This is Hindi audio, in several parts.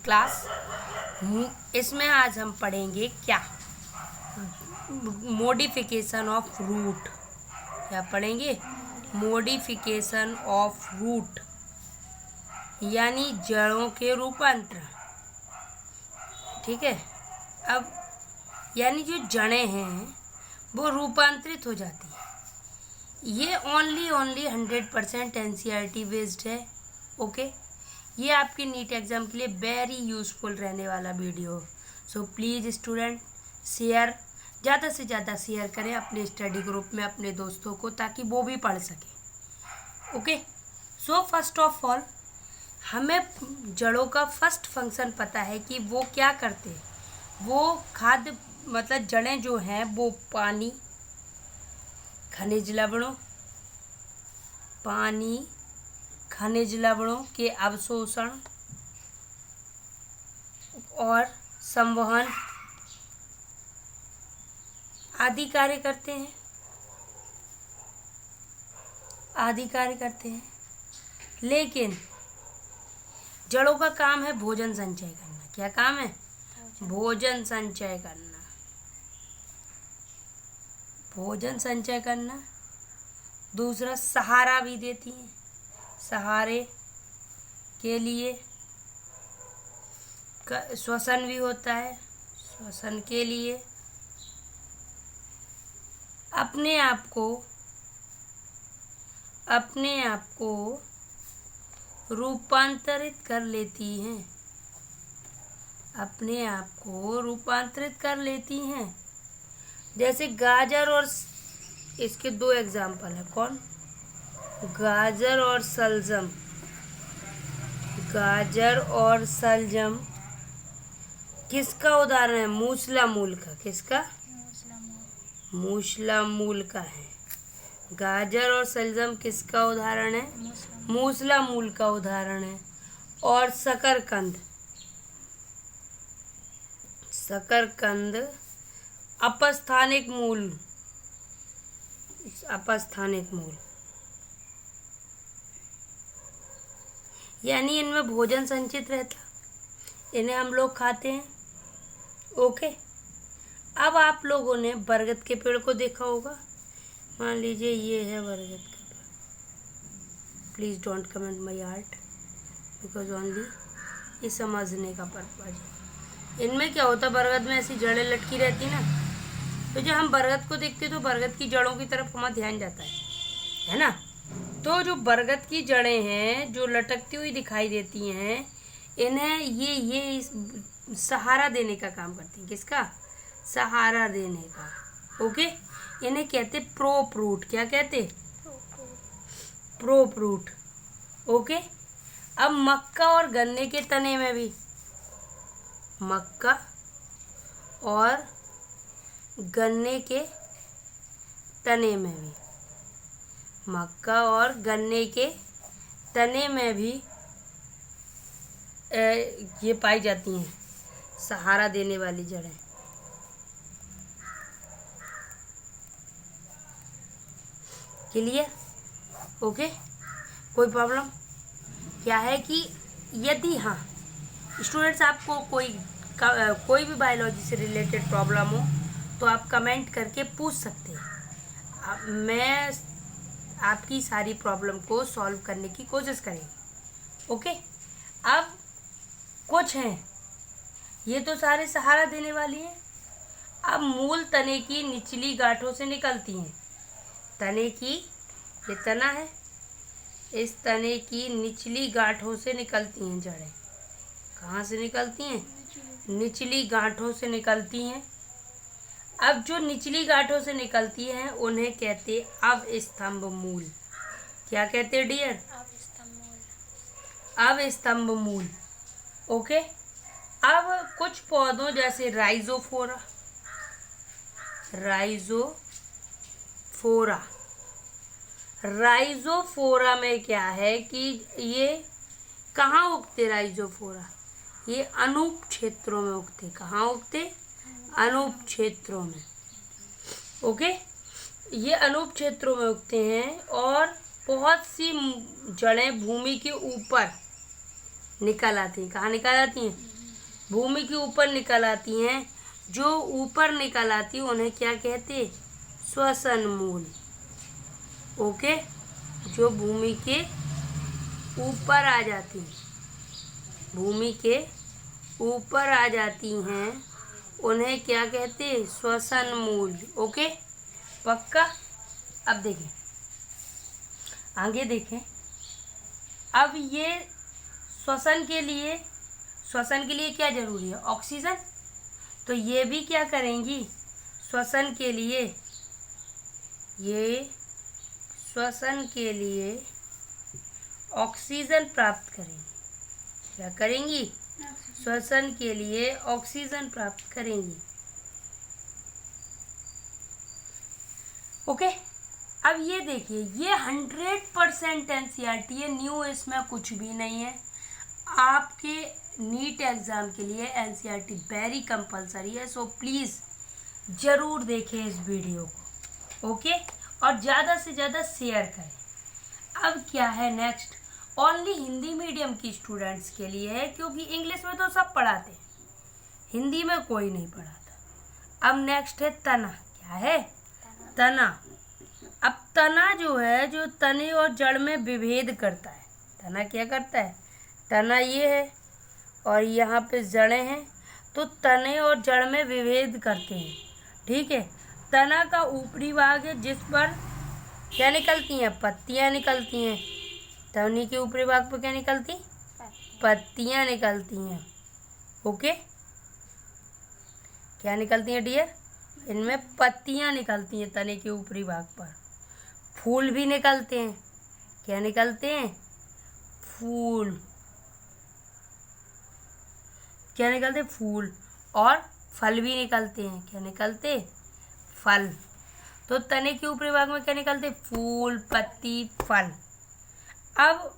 क्लास। इसमें आज हम पढ़ेंगे क्या, मॉडिफिकेशन ऑफ रूट। क्या पढ़ेंगे? मॉडिफिकेशन ऑफ रूट यानी जड़ों के रूपांतरण। ठीक है। अब यानी जो जड़ें हैं वो रूपांतरित हो जाती हैं। ये ओनली 100% NCERT बेस्ड है। ओके, ये आपके नीट एग्जाम के लिए वेरी यूजफुल रहने वाला video. So please student share, ज़्यादा से ज़्यादा शेयर करें अपने स्टडी ग्रुप में अपने दोस्तों को, ताकि वो भी पढ़ सकें। Okay, so first of all हमें जड़ों का फर्स्ट फंक्शन पता है कि वो क्या करते हैं। वो खाद्य मतलब जड़ें जो हैं वो पानी, खनिज लवणों, खनिज लवणों के अवशोषण और संवहन आदि कार्य करते हैं। लेकिन जड़ों का काम है भोजन संचय करना। क्या काम है? भोजन संचय करना। दूसरा, सहारा भी देती हैं। सहारे के लिए श्वसन भी होता है। श्वसन के लिए अपने आप को रूपांतरित कर लेती हैं। जैसे गाजर और इसके दो एग्जाम्पल है। कौन? गाजर और सलजम किसका उदाहरण है? मूसला मूल का। किसका? मूसला मूल का है। गाजर और सलजम किसका उदाहरण है? मूसला मूल का उदाहरण है। और शकरकंद अपस्थानिक मूल यानी इनमें भोजन संचित रहता, इन्हें हम लोग खाते हैं। ओके, अब आप लोगों ने बरगद के पेड़ को देखा होगा। मान लीजिए ये है बरगद का पेड़। Please don't comment my art, because only ये समझने का पर्पज है। इनमें क्या होता, बरगद में ऐसी जड़ें लटकी रहती ना, तो जब हम बरगद को देखते तो बरगद की जड़ों की तरफ हमारा ध्यान जाता है ना। तो जो बरगद की जड़ें हैं जो लटकती हुई दिखाई देती हैं, इन्हें ये सहारा देने का काम करती हैं। किसका? सहारा देने का। ओके, इन्हें कहते प्रोप रूट। क्या कहते? Prop root. ओके, अब मक्का और गन्ने के तने में भी ये पाई जाती हैं सहारा देने वाली जड़ें। क्लियर? ओके, कोई प्रॉब्लम? क्या है कि यदि हाँ स्टूडेंट्स आपको कोई भी बायोलॉजी से रिलेटेड प्रॉब्लम हो तो आप कमेंट करके पूछ सकते हैं। मैं आपकी सारी प्रॉब्लम को सॉल्व करने की कोशिश करेंगे। ओके, अब कुछ हैं, ये तो सारे सहारा देने वाली हैं। अब मूल तने की निचली गांठों से निकलती हैं। तने की, ये तना है, इस तने की निचली गांठों से निकलती हैं जड़ें। कहाँ से निकलती हैं? निचली गांठों से निकलती हैं। अब जो निचली गांठों से निकलती हैं उन्हें कहते अवस्तंभ मूल। क्या कहते डियर? अवस्तंभ मूल। ओके, अब कुछ पौधों जैसे राइजोफोरा में क्या है कि ये कहाँ उगते? राइजोफोरा ये अनूप क्षेत्रों में उगते। कहाँ उगते? अनूप क्षेत्रों में। ओके, ये अनूप क्षेत्रों में उगते हैं और बहुत सी जड़ें भूमि के ऊपर निकल आती हैं। कहाँ निकल आती हैं? भूमि के ऊपर निकल आती हैं। जो ऊपर निकल आती है उन्हें क्या कहते हैं? श्वसन मूल। ओके, जो भूमि के ऊपर आ जाती हैं, भूमि के ऊपर आ जाती हैं, उन्हें क्या कहते हैं? श्वसन मूल। ओके, पक्का। अब देखें, आगे देखें। अब ये श्वसन के लिए क्या जरूरी है? ऑक्सीजन। तो ये भी क्या करेंगी? श्वसन के लिए ऑक्सीजन प्राप्त करेंगी। क्या करेंगी? श्वसन के लिए ऑक्सीजन प्राप्त करेंगी। ओके, अब ये देखिए, ये 100% एनसीईआरटी है, न्यू इसमें कुछ भी नहीं है। आपके नीट एग्ज़ाम के लिए एनसीईआरटी वेरी कंपलसरी है। सो प्लीज़ ज़रूर देखें इस वीडियो को। ओके, और ज़्यादा से ज़्यादा शेयर करें। अब क्या है नेक्स्ट? ओनली हिंदी मीडियम की स्टूडेंट्स के लिए है, क्योंकि इंग्लिश में तो सब पढ़ाते हैं, हिंदी में कोई नहीं पढ़ाता। अब नेक्स्ट है तना। क्या है? तना। अब तना जो है, जो तने और जड़ में विभेद करता है। तना क्या करता है? तना ये है और यहाँ पे जड़ें हैं, तो तने और जड़ में विभेद करते हैं। ठीक है, तना का ऊपरी भाग है जिस पर क्या निकलती हैं? पत्तियाँ निकलती हैं। तने के ऊपरी भाग पर क्या निकलती? पत्तियाँ निकलती हैं। ओके, क्या निकलती हैं डियर? इनमें पत्तियाँ निकलती हैं तने के ऊपरी भाग पर। फूल भी निकलते हैं। क्या निकलते हैं? फूल। क्या निकलते? फूल। और फल भी निकलते हैं। क्या निकलते? फल। तो तने के ऊपरी भाग में क्या निकलते? फूल, पत्ती, फल। अब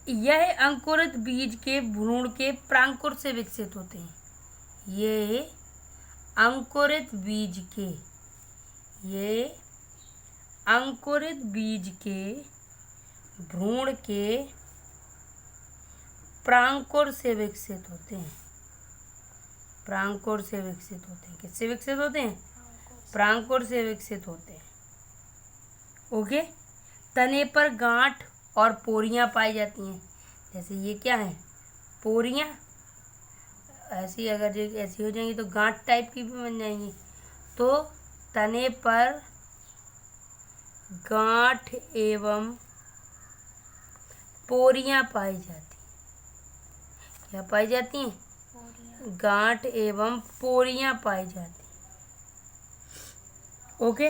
यह अंकुरित बीज के भ्रूण के प्रांकुर से विकसित होते हैं। ये अंकुरित बीज के भ्रूण के प्रांकुर से विकसित होते हैं। प्रांकुर से विकसित होते हैं। किससे विकसित होते हैं? प्रांकुर से विकसित होते हैं। ओके, तने पर गांठ और पोरियां पाई जाती हैं। जैसे ये क्या है? पोरियां। ऐसी अगर ऐसी हो जाएंगी तो गांठ टाइप की भी बन जाएंगी। तो तने पर गांठ एवं पोरियां पाई जाती हैं। क्या पाई जाती हैं? गांठ एवं पोरियां पाई जाती हैं। ओके,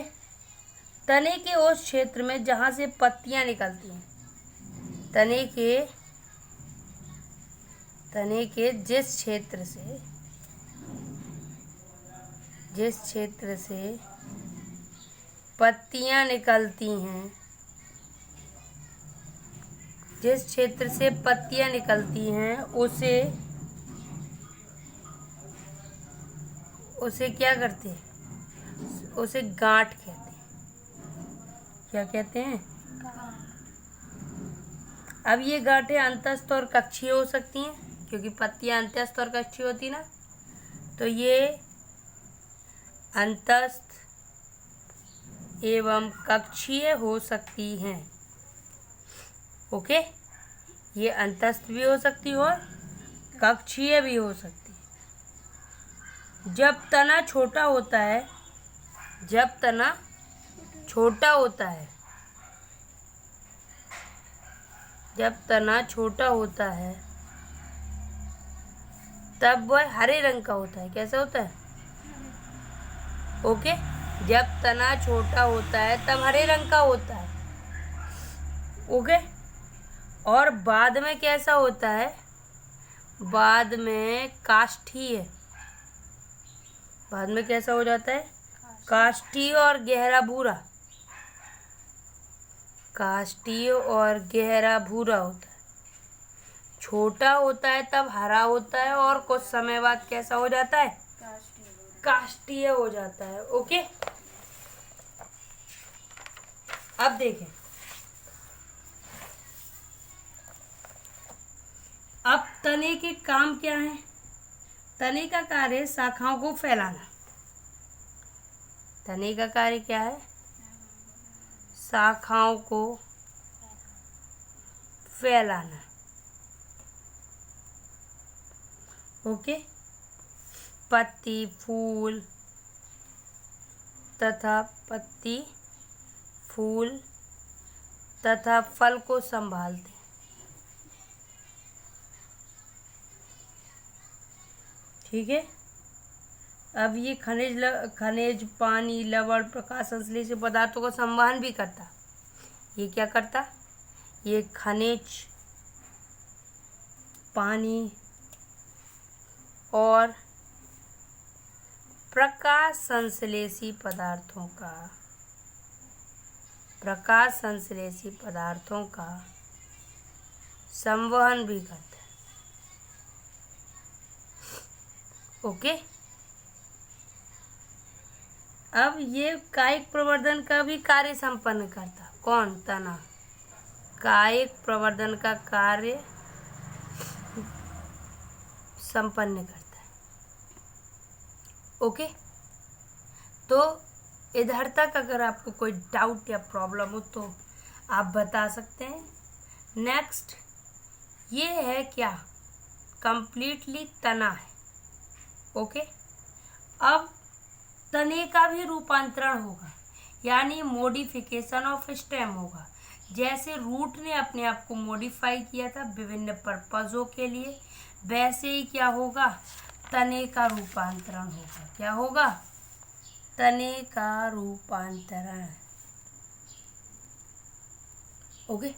तने के उस क्षेत्र में जहाँ से पत्तियां निकलती हैं, तने के जिस क्षेत्र से पत्तियां निकलती हैं, जिस क्षेत्र से पत्तियां निकलती हैं उसे क्या करते हैं? उसे गांठ कहते हैं। क्या कहते हैं? अब ये गांठें अंतस्थ और कक्षीय हो सकती हैं, क्योंकि पत्तियां अंतस्थ और कक्षीय होती ना, तो ये अंतस्थ एवं कक्षीय हो सकती हैं। ओके, ये अंतस्थ भी हो सकती है और कक्षीय भी हो सकती है। जब तना छोटा होता है, तब वह हरे रंग का होता है। कैसा होता है? ओके, जब तना छोटा होता है तब हरे रंग का होता है। ओके, और बाद में कैसा होता है? बाद में काष्ठीय। बाद में कैसा हो जाता है? काष्ठीय और गहरा भूरा। काष्ठीय और गहरा भूरा होता है। छोटा होता है तब हरा होता है और कुछ समय बाद कैसा हो जाता है? काष्ठीय हो जाता है। ओके, अब देखें, अब तने के काम क्या है? तने का कार्य है शाखाओं को फैलाना। तने का कार्य क्या है? शाखाओं को फैलाना। ओके। पत्ती, फूल तथा फल को संभालते। ठीक है। अब ये खनिज, पानी, लवण, प्रकाश संश्लेषित पदार्थों का संवहन भी करता। ये क्या करता? ये खनिज, पानी और प्रकाश संश्लेषी पदार्थों का संवहन भी करता है। ओके। अब ये कायिक प्रवर्धन का भी कार्य संपन्न करता। कौन? तना। कायिक प्रवर्धन का कार्य संपन्न करता है। ओके। तो इधर तक अगर आपको कोई डाउट या प्रॉब्लम हो तो आप बता सकते हैं। नेक्स्ट ये है क्या? कंप्लीटली तना है। ओके। अब तने का भी रूपांतरण होगा, यानी मॉडिफिकेशन ऑफ स्टेम होगा। जैसे रूट ने अपने आप को मॉडिफाई किया था विभिन्न पर्पजों के लिए, वैसे ही क्या होगा? तने का रूपांतरण होगा। क्या होगा? तने का रूपांतरण। ओके।